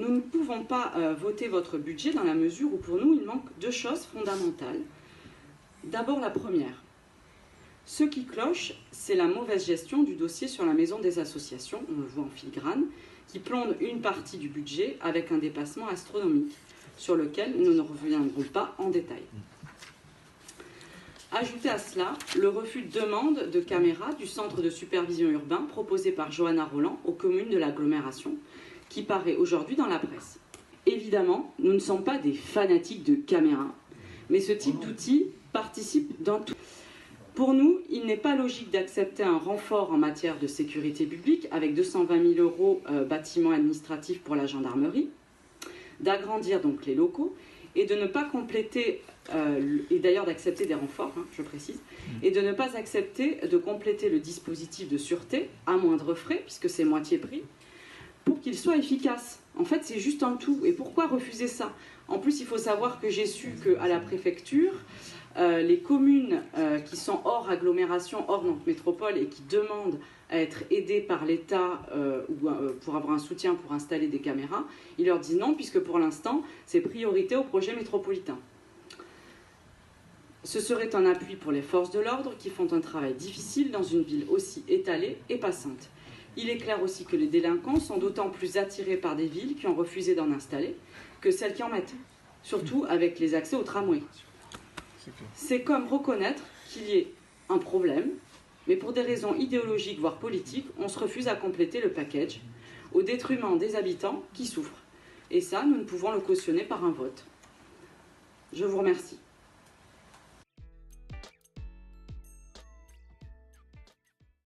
nous ne pouvons pas voter votre budget dans la mesure où pour nous il manque deux choses fondamentales. D'abord la première. Ce qui cloche, c'est la mauvaise gestion du dossier sur la maison des associations, on le voit en filigrane, qui plombe une partie du budget avec un dépassement astronomique, sur lequel nous ne reviendrons pas en détail. Ajoutez à cela le refus de demande de caméras du centre de supervision urbain proposé par Johanna Roland aux communes de l'agglomération, qui paraît aujourd'hui dans la presse. Évidemment, nous ne sommes pas des fanatiques de caméras, mais ce type d'outil participe dans tout. Pour nous, il n'est pas logique d'accepter un renfort en matière de sécurité publique avec 220 000 € bâtiment administratif pour la gendarmerie, d'agrandir donc les locaux et de ne pas compléter, et d'ailleurs d'accepter des renforts, je précise, et de ne pas accepter de compléter le dispositif de sûreté à moindre frais, puisque c'est moitié prix, pour qu'il soit efficace. En fait, c'est juste un tout. Et pourquoi refuser ça? En plus, il faut savoir que j'ai su qu'à la préfecture, les communes qui sont hors agglomération, hors Nantes Métropole et qui demandent à être aidées par l'État ou pour avoir un soutien pour installer des caméras, ils leur disent non, puisque pour l'instant, c'est priorité au projet métropolitain. Ce serait un appui pour les forces de l'ordre qui font un travail difficile dans une ville aussi étalée et passante. Il est clair aussi que les délinquants sont d'autant plus attirés par des villes qui ont refusé d'en installer que celles qui en mettent, surtout avec les accès au tramway. C'est comme reconnaître qu'il y ait un problème, mais pour des raisons idéologiques, voire politiques, on se refuse à compléter le package au détriment des habitants qui souffrent. Et ça, nous ne pouvons le cautionner par un vote. Je vous remercie.